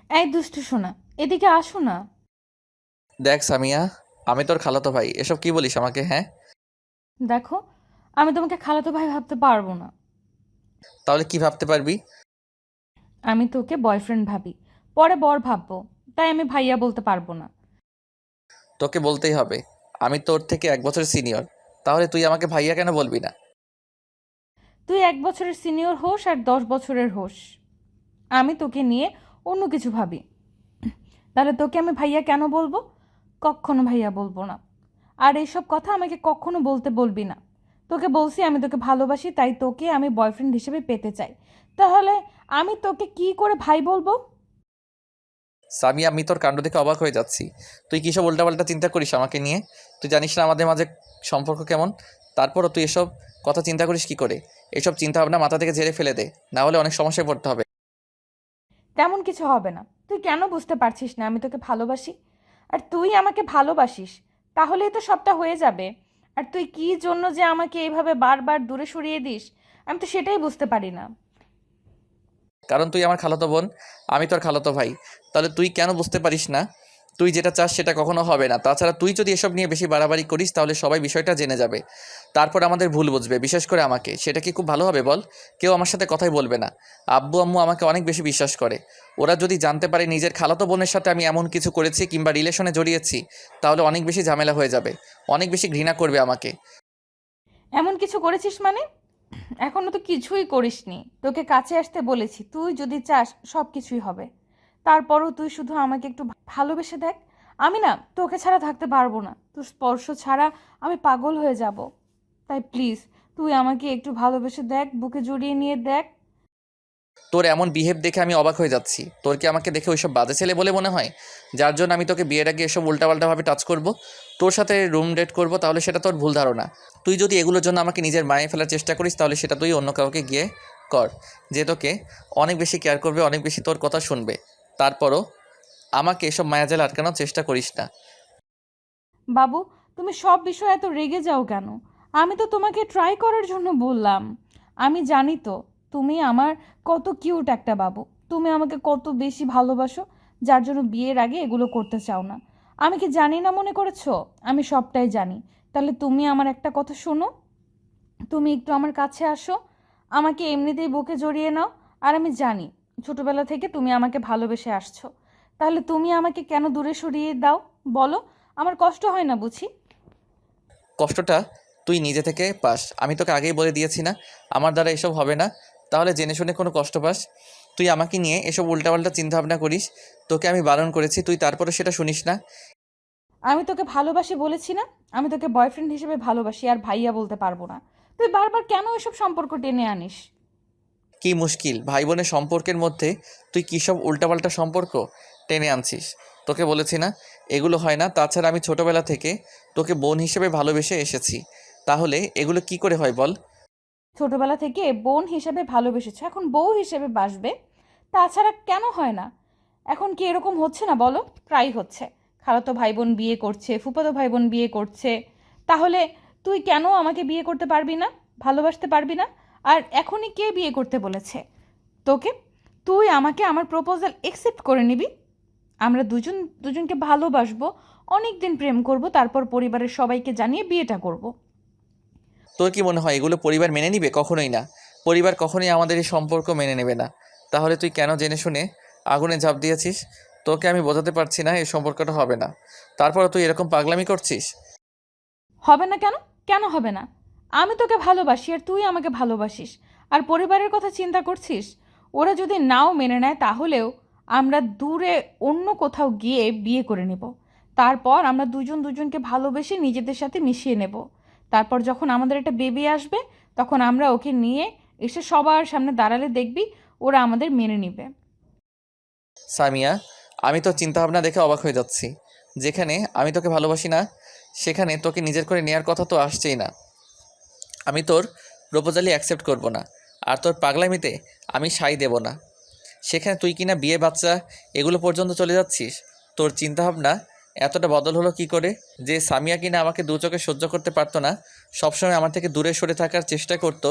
এই দুষ্টু সোনা, এদিকে আসো না। দেখ সামিয়া, আমি তোর খালাতো ভাই, এসব কি বলিস আমাকে? হ্যাঁ, দেখো, আমি তোমাকে খালাতো ভাই ভাবতে পারবো না। তাহলে কি ভাবতে পারবি? আমি তোকে বয়ফ্রেন্ড ভাবি, পরে বর ভাববো। তাই আমি ভাইয়া বলতে পারবো না। তোকে বলতেই হবে, আমি তোর থেকে 1 বছর সিনিয়র, তাহলে তুই আমাকে ভাইয়া কেন বলবি না? তুই 1 বছরের সিনিয়র হোস আর 10 বছরের হোস, আমি তোকে নিয়ে অন্য কিছু ভাবি। তাহলে তোকে আমি ভাইয়া কেন বলবো? কখনো ভাইয়া বলবো না। আর এইসব কথা আমাকে কখনো বলতে বলবি না। তোকে বলছি আমি তোকে ভালোবাসি, তাই তোকে আমি বয়ফ্রেন্ড হিসেবে পেতে চাই। তাহলে আমি তোকে কি করে ভাই বলবো? সামিয়া, আমি তোর কাণ্ড দেখে অবাক হয়ে যাচ্ছি। তুই কী সব উল্টাপাল্টা চিন্তা করিস আমাকে নিয়ে? তুই জানিস না আমাদের মাঝে সম্পর্ক কেমন? তারপরও তুই এসব কথা চিন্তা করিস কি করে? এসব চিন্তা ভাবনা মাথা থেকে ঝেড়ে ফেলে দে, না হলে অনেক সমস্যায় পড়তে হবে। তেমন কিছু হবে না। তুই কেন বুঝতে পারছিস না আমি তোকে ভালোবাসি? আর তুই আমাকে ভালোবাসিস, তাহলেই তো সবটা হয়ে যাবে। আর তুই কি জন্য যে আমাকে এইভাবে বারবার দূরে সরিয়ে দিস, আমি তো সেটাই বুঝতে পারি না। কারণ তুই আমার খালাতো বোন, আমি তোর খালাতো ভাই। তাহলে তুই কেন বুঝতে পারিস না? তুই যেটা চাস সেটা কখনো হবে না। তাছাড়া তুই যদি এসব নিয়ে বেশি বাড়াবাড়ি করিস তাহলে সবাই বিষয়টা জেনে যাবে, তারপর আমাদের ভুল বুঝবে, বিশেষ করে আমাকে। সেটা কি খুব ভালো হবে বল? কেউ আমার সাথে কথাই বলবে না। আব্বু আম্মু আমাকে অনেক বেশি বিশ্বাস করে। ওরা যদি জানতে পারে নিজের খালাতো বোনের সাথে আমি এমন কিছু করেছি কিংবা রিলেশনে জড়িয়েছি, তাহলে অনেক বেশি ঝামেলা হয়ে যাবে, অনেক বেশি ঘৃণা করবে আমাকে। এমন কিছু করেছিস মানে? এখনো তো কিছুই করিসনি। তোকে কাছে আসতে বলেছি, তুই যদি চাস সব কিছুই হবে। তারপরও তুই শুধু আমাকে একটু ভালোবেসে দেখ। আমি না তোকে ছাড়া থাকতে পারবো না, তোর স্পর্শ ছাড়া আমি পাগল হয়ে যাব। তাই প্লিজ, তুই আমাকে একটু ভালোবেসে দেখ, বুকে জড়িয়ে নিয়ে দেখ। তোর এমন বিহেভ দেখে আমি অবাক হয়ে যাচ্ছি। তোর কি আমাকে দেখে ওইসব বাজে ছেলে বলে মনে হয়, যার জন্য আমি তোকে বিয়ের আগে এসব উল্টাপাল্টাভাবে টাচ করব, তোর সাথে রুম ডেট করব? তাহলে সেটা তোর ভুল ধারণা। তুই যদি এগুলোর জন্য আমাকে নিজের মায়ে ফেলার চেষ্টা করিস তাহলে সেটা তুই অন্য কাউকে গিয়ে কর, যে তোকে অনেক বেশি কেয়ার করবে, অনেক বেশি তোর কথা শুনবে। তারপরও আমাকে এসব মায়াজালে আটকানোর চেষ্টা করিস না। বাবু, তুমি সব বিষয়ে এত রেগে যাও কেন? আমি তো তোমাকে ট্রাই করার জন্য বললাম। আমি জানি তো তুমি আমার কত কিউট একটা বাবু। তুমি আমাকে কত বেশি ভালোবাসো, যার জন্য বিয়ের আগে এগুলো করতে চাও না। আমি কি জানি না মনে করেছো? আমি সবটাই জানি। তাহলে তুমি আমার একটা কথা শোনো, তুমি একটু আমার কাছে আসো, আমাকে এমনিতেই বুকে জড়িয়ে নাও। আর আমি জানি ছোটবেলা থেকে তুমি আমাকে ভালোবেসে আসছো। তাহলে তুমি আমাকে কেন দূরে সরিয়ে দাও? বলো, আমার কষ্ট হয় না বুঝি? কষ্টটা তুই নিজে থেকে পাস, আমি তোকে আগেই বলে দিয়েছি না আমার দ্বারা এসব হবে না। তাহলে জেনে শুনে কোনো কষ্ট পাস? তুই আমাকে নিয়ে এসব উল্টাপাল্টা চিন্তাভাবনা করিস। তোকে আমি বারণ করেছি, তুই তারপরে সেটা শুনিস না। আমি তোকে ভালোবাসি বলেছি না? আমি তোকে বয়ফ্রেন্ড হিসেবে ভালোবাসি, আর ভাইয়া বলতে পারবো না। তুই বারবার কেন এসব সম্পর্ক টেনে আনিস? কি মুশকিল, ভাই বোনের সম্পর্কের মধ্যে তুই কী সব উল্টাপাল্টা সম্পর্ক টেনে আনছিস? তোকে বলেছি না এগুলো হয় না। তাছাড়া আমি ছোটবেলা থেকে তোকে বোন হিসেবে ভালোবেসে এসেছি, তাহলে এগুলো কি করে হয় বল? ছোটবেলা থেকে বোন হিসেবে ভালোবেসেছো, এখন বউ হিসেবে বাসবে। তাছাড়া কেন হয় না? এখন কি এরকম হচ্ছে না বলো? প্রায় হচ্ছে। খালাতো ভাই বোন বিয়ে করছে, ফুফাতো ভাই বোন বিয়ে করছে। তাহলে তুই কেন আমাকে বিয়ে করতে পারবি না? ভালোবাসতে পারবি না? আর এখনই কে বিয়ে করতে বলেছে তোকে? তুই আমাকে আমার প্রপোজাল একসেপ্ট করে নিবি। আমরা দুজন দুজনকে ভালোবাসবো, অনেক দিন প্রেম করব, তারপর পরিবারের সবাইকে জানিয়ে বিয়েটা করব। তোর কি মনে হয় এগুলো পরিবার মেনে নিবে? কখনোই না। পরিবার কখনোই আমাদের এই সম্পর্ক মেনে নেবে না। তাহলে তুই কেন জেনে শুনে আগুনে ঝাঁপ দিয়েছিস? তোকে আমি বোঝাতে পারছি না এই সম্পর্কটা হবে না, তারপরে তুই এরকম পাগলামি করছিস। হবে না কেন? কেন হবে না? আমি তোকে ভালোবাসি আর তুই আমাকে ভালোবাসিস। আর পরিবারের কথা চিন্তা করছিস? ওরা যদি নাও মেনে নেয় তাহলেও আমরা দূরে অন্য কোথাও গিয়ে বিয়ে করে নেব। তারপর আমরা দুজন দুজনকে ভালোবেসে নিজেদের সাথে মিশিয়ে নেব। তারপর যখন আমাদের একটা বেবি আসবে, তখন আমরা ওকে নিয়ে এসে সবার সামনে দাঁড়ালে দেখবি ওরা আমাদের মেনে নিবে। সামিয়া, আমি তোর চিন্তাভাবনা দেখে অবাক হয়ে যাচ্ছি। যেখানে আমি তোকে ভালোবাসি না, সেখানে তোকে নিজের করে নেওয়ার কথা তো আসছেই না। আমি তোর প্রপোজালই অ্যাকসেপ্ট করব না, আর তোর পাগলামিতে আমি সাই দেব না। সেখানে তুই কিনা বিয়ে বাচ্চা এগুলো পর্যন্ত চলে যাচ্ছিস। তোর চিন্তাভাবনা এতটা বদল হলো কি করে, যে সামিয়া কিনা আমাকে দু চোখে সহ্য করতে পারতো না, সবসময় আমার থেকে দূরে সরে থাকার চেষ্টা করতো,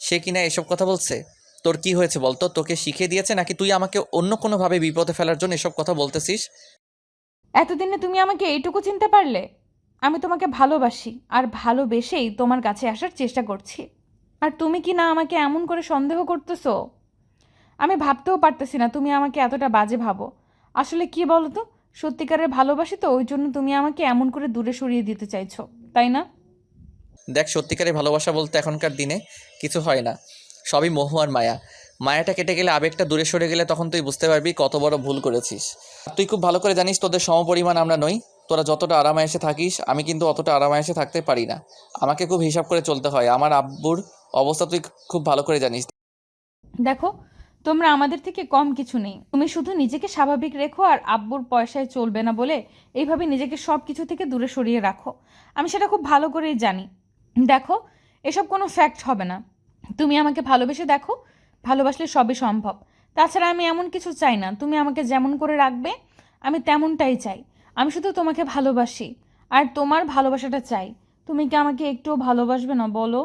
সে কিনা এসব কথা বলছে? তোর কি হয়েছে বলতো? তোকে শিখিয়ে দিয়েছে নাকি তুই আমাকে অন্য কোনোভাবে বিপদে ফেলার জন্য এসব কথা বলতেছিস? এতদিনে তুমি আমাকে এইটুকু চিনতে পারলে? আমি তোমাকে ভালোবাসি আর ভালোবেসেই তোমার কাছে আসার চেষ্টা করছি। আর তুমি কি না আমাকে এমন করে সন্দেহ করতেছো? আমি ভাবতেও পারতেছি না তুমি আমাকে এতটা বাজে ভাবো। আসলে কি বলো তো, সত্যিকারের ভালোবাসি তো ওই জন্য তুমি আমাকে এমন করে দূরে সরিয়ে দিতে চাইছো, তাই না? দেখ, সত্যিকারের ভালোবাসা বলতে এখনকার দিনে কিছু হয় না, সবই মোহ আর মায়া। মায়াটা কেটে গেলে, আবেগটা দূরে সরে গেলে তখন তুই বুঝতে পারবি কত বড় ভুল করেছিস। তুই খুব ভালো করে জানিস তোদের সমপরিমাণ আমরা নই। তোরা যতটা আরামায়েশে থাকিস আমি কিন্তু অতটা আরামায়েশে থাকতে পারি না। আমাকে খুব হিসাব করে চলতে হয়। আমার আব্বুর অবস্থা তুই খুব ভালো করে জানিস। দেখো, তোমরা আমাদের থেকে কম কিছু নেই। তুমি শুধু নিজেকে স্বাভাবিক রেখো আর আব্বুর পয়সায় চলবে না বলে এইভাবে নিজেকে সব কিছু থেকে দূরে সরিয়ে রাখো। আমি সেটা খুব ভালো করেই জানি। দেখো, এসব কোনো ফ্যাক্ট হবে না। তুমি আমাকে ভালোবেসে দেখো, ভালোবাসলে সবই সম্ভব। তাছাড়া আমি এমন কিছু চাই না, তুমি আমাকে যেমন করে রাখবে আমি তেমনটাই চাই। আমি শুধু তোমাকে ভালোবাসি আর তোমার ভালোবাসাটা চাই। তুমি কি আমাকে একটুও ভালোবাসবে না বলো?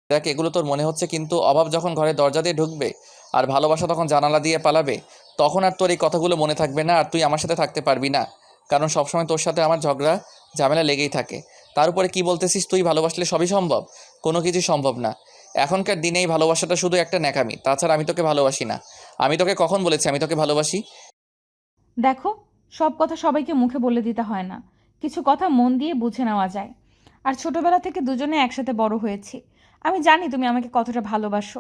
দেখ, এগুলো তোর মনে হচ্ছে, কিন্তু অভাব যখন ঘরে দরজা দিয়ে ঢুকবে আর ভালোবাসা তখন জানালা দিয়ে পালাবে, তখন আর তোর এই কথাগুলো মনে থাকবে না, আর তুই আমার সাথে থাকতে পারবি না। কারণ সবসময় তোর সাথে আমার ঝগড়া ঝামেলা লেগেই থাকে। তার উপরে কি বলতেছিস তুই ভালোবাসলে সবই সম্ভব? কোনো কিছু সম্ভব না। এখনকার দিনে এই ভালোবাসাটা শুধু একটা ন্যাকামি। তাছাড়া আমি তোকে ভালোবাসি না। আমি তোকে কখন বলেছি আমি তোকে ভালোবাসি? দেখো, সব কথা সবাইকে মুখে বলে দিতে হয় না। কিছু কথা মন দিয়ে বুঝে নেওয়া যায়। আর ছোটবেলা থেকে দুজনে একসাথে বড় হয়েছি। আমি জানি তুমি আমাকে কতটা ভালোবাসো।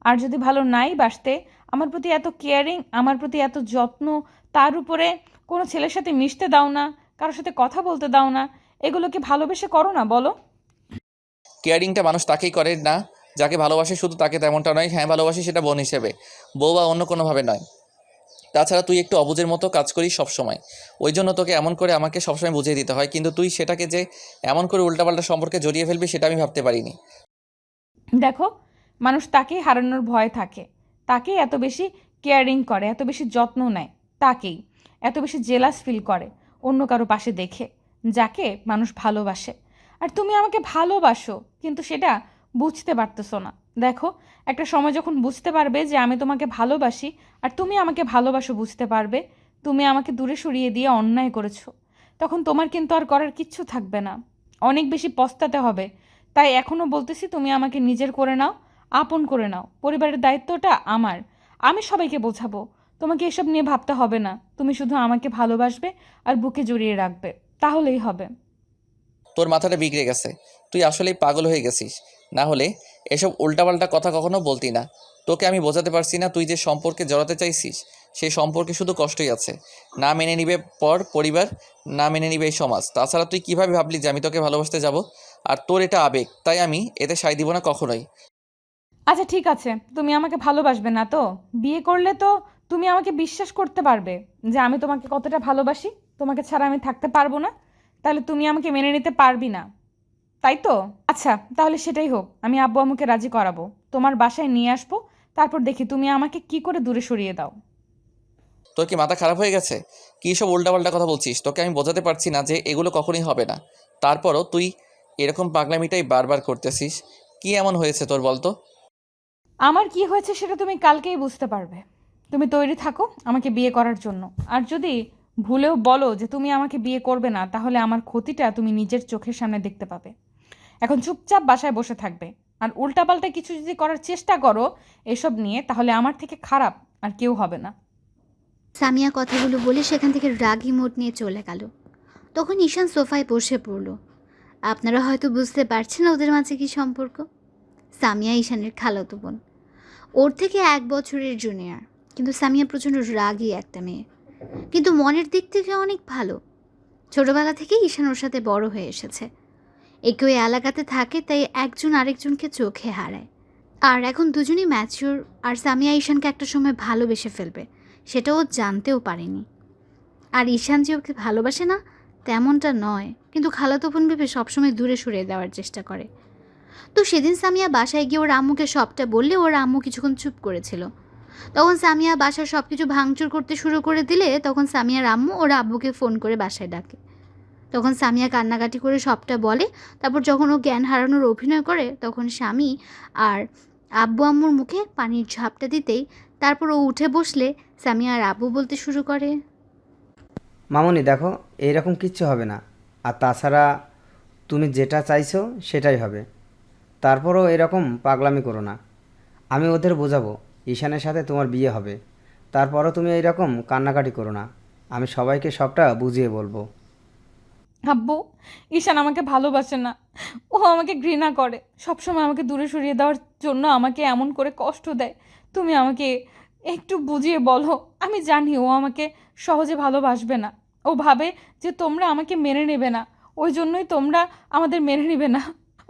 আর যদি ভালো নাই বাসতে, আমার প্রতি এত কেয়ারিং, আমার প্রতি এত যত্ন, তার উপরে কোনো ছেলের সাথে মিশতে দাও না, কারোর সাথে কথা বলতে দাও না, এগুলো কি ভালোবেসে করো না বলো? কেয়ারিংটা মানুষ তাকেই করে না যাকে ভালোবাসে, শুধু তাকে তেমনটা নয়। হ্যাঁ, ভালোবাসি, সেটা বোন হিসেবে, বউ বা অন্য কোনোভাবে নয়। তাছাড়া তুই একটু অবুঝের মতো কাজ করিস সবসময়। ওই জন্য তোকে এমন করে আমাকে সবসময় বুঝিয়ে দিতে হয়, কিন্তু তুই সেটাকে যে এমন করে উল্টাপাল্টা সম্পর্কে জড়িয়ে ফেলবি সেটা আমি ভাবতে পারিনি। দেখো, মানুষ তাকেই হারানোর ভয় থাকে, তাকেই এত বেশি কেয়ারিং করে, এত বেশি যত্ন নেয়, তাকেই এত বেশি জেলাস ফিল করে অন্য কারো পাশে দেখে, যাকে মানুষ ভালোবাসে। আর তুমি আমাকে ভালোবাসো, কিন্তু সেটা বুঝতে পারতেছো না। দেখো, একটা সময় যখন বুঝতে পারবে যে আমি তোমাকে ভালোবাসি আর তুমি আমাকে ভালোবাসো, বুঝতে পারবে তুমি আমাকে দূরে সরিয়ে দিয়ে অন্যায় করেছো। তখন তোমার কিন্তু আর করার কিচ্ছু থাকবে না, অনেক বেশি পস্তাতে হবে। তাই এখনও বলতেছি, তুমি আমাকে নিজের করে নাও, আপন করে নাও। পরিবারের দায়িত্বটা আমার, আমি সবাইকে বোঝাবো। তোমাকে এসব নিয়ে ভাবতে হবে না, তুমি শুধু আমাকে ভালোবাসবে আর বুকে জড়িয়ে রাখবে, তাহলেই হবে। তোর মাথাটা বিগড়ে গেছে, তুই আসলেই পাগল হয়ে গেছিস। না হলে এসব উল্টাপাল্টা কথা কখনো বলতি না। তোকে আমি বোঝাতে পারছি না, তুই যে সম্পর্কে জড়াতে চাইছিস সেই সম্পর্কে শুধু কষ্টই আছে। না মেনে নিবে পরিবার, না মেনে নিবে এই সমাজ। তাছাড়া তুই কিভাবে ভাবলি যে আমি তোকে ভালোবাসতে যাব? আর তোর এটা আবেগ, তাই আমি এতে সায় দিব না কখনোই। আচ্ছা ঠিক আছে, তুমি আমাকে ভালোবাসবে না তো? বিয়ে করলে তো তুমি আমাকে বিশ্বাস করতে পারবে যে আমি তোমাকে কতটা ভালোবাসি, তোমাকে ছাড়া আমি থাকতে পারবো না। তাহলে তুমি আমাকে মেনে নিতে পারবি না, তাই তো? আচ্ছা, তাহলে সেটাই হোক। আমি আব্বু আম্মুকে রাজি করাবো, তোমার বাসায় নিয়ে আসবো। তারপর দেখি তুমি আমাকে কি করে দূরে সরিয়ে দাও। তোর কি মাথা খারাপ হয়ে গেছে? কী সব উল্টাপাল্টা কথা বলছিস? তোকে আমি বোঝাতে পারছি না যে এগুলো কখনোই হবে না, তারপরও তুই এরকম পাগলামিটাই বারবার করতেছিস। কি এমন হয়েছে তোর বলতো? আমার কি হয়েছে সেটা তুমি কালকেই বুঝতে পারবে। তুমি তৈরি থাকো আমাকে বিয়ে করার জন্য। আর যদি ভুলেও বলো যে তুমি আমাকে বিয়ে করবে না, তাহলে আমার ক্ষতিটা তুমি নিজের চোখের সামনে দেখতে পাবে। এখন চুপচাপ বাসায় বসে থাকবে। আর উল্টাপাল্টা কিছু যদি করার চেষ্টা করো এসব নিয়ে, তাহলে আমার থেকে খারাপ আর কেউ হবে না। সামিয়া কথাগুলো বলে সেখান থেকে রাগী মোড নিয়ে চলে গেল। তখন ঈশান সোফায় বসে পড়ল। আপনারা হয়তো বুঝতে পারছেন ওদের মাঝে কী সম্পর্ক। সামিয়া ঈশানের খালাতো বোন, ওর থেকে 1 বছরের জুনিয়র। কিন্তু সামিয়া প্রচণ্ড রাগী একটা মেয়ে, কিন্তু মনের দিক থেকে অনেক ভালো। ছোটবেলা থেকেই ঈশান ওর সাথে বড় হয়ে এসেছে। একই এলাকাতে থাকে, তাই একজন আরেকজনকে চোখে হারায়। আর এখন দুজনেই ম্যাচিওর, আর সামিয়া ঈশানকে একটা সময় ভালোবেসে ফেলবে, সেটা ও জানতেও পারেনি। আর ঈশান যে ওকে ভালোবাসে না তেমনটা নয়, কিন্তু খালাতো বোন ভেবে সবসময় দূরে সরিয়ে দেওয়ার চেষ্টা করে। তো সেদিন সামিয়া বাসায় গিয়ে ওর আম্মুকে সবটা বললে ওর আম্মু কিছুক্ষণ চুপ করেছিল। তখন সামিয়া বাসার সব কিছু ভাঙচুর করতে শুরু করে দিলে তখন সামিয়ার আম্মু ওর আব্বুকে ফোন করে বাসায় ডাকে। তখন সামিয়া কান্নাকাটি করে সবটা বলে। তারপর যখন ও জ্ঞান হারানোর অভিনয় করে তখন স্বামী আর আব্বু আম্মুর মুখে পানির ঝাপটা দিতেই তারপর ও উঠে বসলে সামিয়া আর আব্বু বলতে শুরু করে। মামনি দেখো, এইরকম কিচ্ছু হবে না। আর তাছাড়া তুমি যেটা চাইছো সেটাই হবে। তারপরও এরকম পাগলামি করো না। আমি ওদের বোঝাবো ঈশানের সাথে তোমার বিয়ে হবে। তারপরও তুমি এইরকম কান্নাকাটি করো না। আমি সবাইকে সবটা বুঝিয়ে বলবো। আব্বু, ঈশান আমাকে ভালোবাসে না, ও আমাকে ঘৃণা করে, সবসময় আমাকে দূরে সরিয়ে দেওয়ার জন্য আমাকে এমন করে কষ্ট দেয়। তুমি আমাকে একটু বুঝিয়ে বলো। আমি জানি ও আমাকে সহজে ভালোবাসবে না, ও ভাবে যে তোমরা আমাকে মেনে নেবে না, ওই জন্যই তোমরা আমাদের মেনে নেবে না,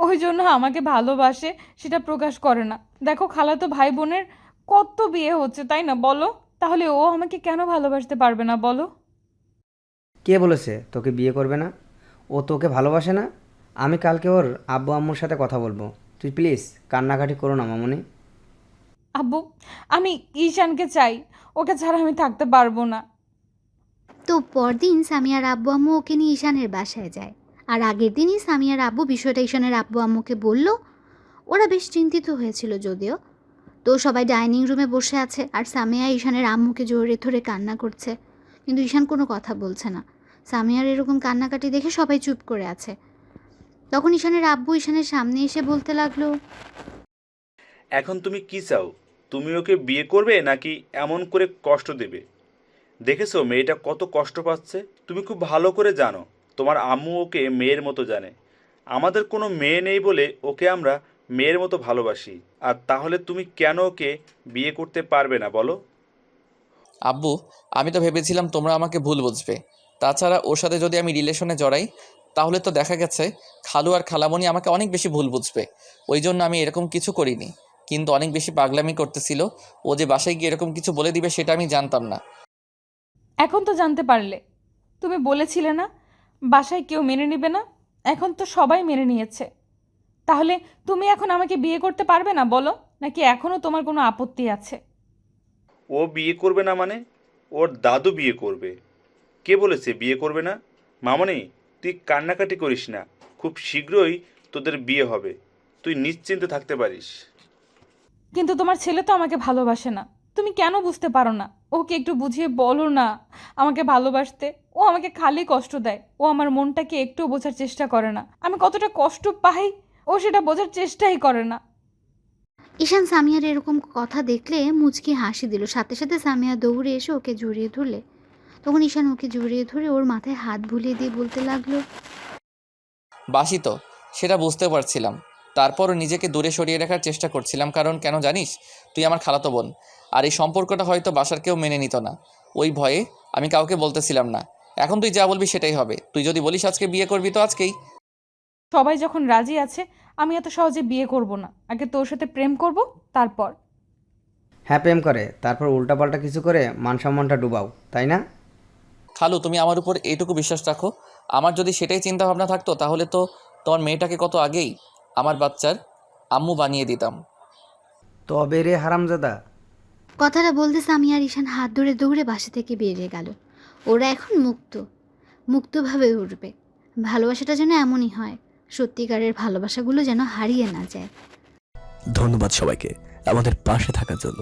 ওই জন্য আমাকে ভালোবাসে সেটা প্রকাশ করে না। দেখো খালাতো ভাই বোনের কত বিয়ে হচ্ছে, তাই না বলো? তাহলে ও আমাকে কেন ভালোবাসতে পারবে না বলো? কে বলেছে তোকে বিয়ে করবে না? ও তোকে ভালোবাসে না? আমি কালকে ওর আব্বু আম্মুর সাথে কথা বলবো। তুই প্লিজ কান্নাকাটি করো না মামনি। আব্বু, আমি ঈশানকে চাই, ওকে ছাড়া আমি থাকতে পারবো না। তো পরদিন সামিয়ার আব্বু আম্মু ওকে নিয়ে ঈশানের বাসায় যায়। আর আগের দিনই সামিয়ার আব্বু বিষয়টা ঈশানের আব্বু আম্মুকে বলল। ওরা বেশ চিন্তিত হয়েছিল যদিও। তো সবাই ডাইনিং রুমে বসে আছে আর সামিয়া ঈশানের আম্মুকে জড়িয়ে ধরে কান্না করছে, কিন্তু ঈশান কোনো কথা বলছে না। সামিয়ার এরকম কান্নাকাটি দেখে সবাই চুপ করে আছে। তখন ঈশানের আব্বু ঈশানের সামনে এসে বলতে লাগলো, এখন তুমি কি চাও? তুমি ওকে বিয়ে করবে নাকি এমন করে কষ্ট দেবে? দেখেছো মেয়েটা কত কষ্ট পাচ্ছে? তুমি খুব ভালো করে জানো তোমার আম্মু ওকে মেয়ের মতো জানে। আমাদের কোনো মেয়ে নেই বলে ওকে আমরা মেয়ের মতো ভালোবাসি। আর তাহলে তুমি কেন ওকে বিয়ে করতে পারবে না বলো? আব্বু, আমি তো ভেবেছিলাম তোমরা আমাকে ভুল বুঝবে। তাছাড়া ওর সাথে যদি আমি রিলেশনে জড়াই তাহলে তো দেখা গেছে খালু আর খালামণি আমাকে অনেক বেশি ভুল বুঝবে। ওই জন্য আমি এরকম কিছু করিনি, কিন্তু অনেক বেশি পাগলামি করতেছিল। ও যে বাসায় গিয়ে এরকম কিছু বলে দিবে সেটা আমি জানতাম না। এখন তো জানতে পারলে। তুমি বলেছিলে না বাসায় কেউ মেনে নেবে না, এখন তো সবাই মেনে নিয়েছে। তাহলে তুমি এখন আমাকে বিয়ে করতে পারবে না বলো, নাকি এখনও তোমার কোনো আপত্তি আছে? ও বিয়ে করবে না মানে? ওর দাদু বিয়ে করবে। কে বলেছে বিয়ে করবে না? মামনি, তুই কান্নাকাটি করিস না। খুব শীঘ্রই তোদের বিয়ে হবে, তুই নিশ্চিন্তে থাকতে পারিস। কিন্তু তোমার ছেলে তো আমাকে ভালোবাসে না, তুমি কেন বুঝতে পারো না? ওকে একটু বুঝিয়ে বলো না আমাকে ভালোবাসতে। ও আমাকে খালি কষ্ট দেয়, ও আমার মনটাকে একটু বোঝার চেষ্টা করে না, আমি কতটা কষ্ট পাই ও সেটা বোঝার চেষ্টাই করে না। ঈশান সামিয়ার এরকম কথা দেখলে মুচকি হাসি দিল। সাথে সাথে সামিয়া দৌড়ে এসে ওকে জড়িয়ে ধরলে। তখন ঈশান ওকে জড়িয়ে ধরে ওর মাথায় হাত বুলিয়ে দিয়ে বলতে লাগলো, বাসি তো, সেটা বুঝতে পারছিলাম। তারপরও নিজেকে দূরে সরিয়ে রাখার চেষ্টা করছিলাম, কারণ কেন জানিস? তুই আমার খালাতো বোন, আর এই সম্পর্কটা হয়তো বাসার কেউ মেনে নিত না। ওই ভয়ে আমি কাউকে বলতেছিলাম না। এখন তুই যা বলবি সেটাই হবে। তুই যদি বলিস আজকে বিয়ে করবি তো আজকেই। সবাই যখন রাজি আছে আমি এত সহজে বিয়ে করব না, আগে তোর সাথে প্রেম করব তারপর। হ্যাঁ, প্রেম করে তারপর উল্টাপাল্টা কিছু করে মান সম্মানটা ডুবাও, তাই না? খালু, তুমি আমার উপর এইটুকু বিশ্বাস রাখো। আমার যদি সেটাই চিন্তা ভাবনা থাকতো তাহলে তো তোমার মেয়েটাকে কত আগেই আমার বাচ্চার আম্মু বানিয়ে দিতাম। তবে রে হারামজাদা। কথাটা বলতে সামিয়া আর ঈশান হাত ধরে দৌড়ে বাসা থেকে বেরিয়ে গেল। ওরা এখন মুক্তভাবে উঠবে। ভালোবাসাটা যেন এমনই হয়, সত্যিকারের ভালোবাসাগুলো যেন হারিয়ে না যায়। ধন্যবাদ সবাইকে আমাদের পাশে থাকার জন্য।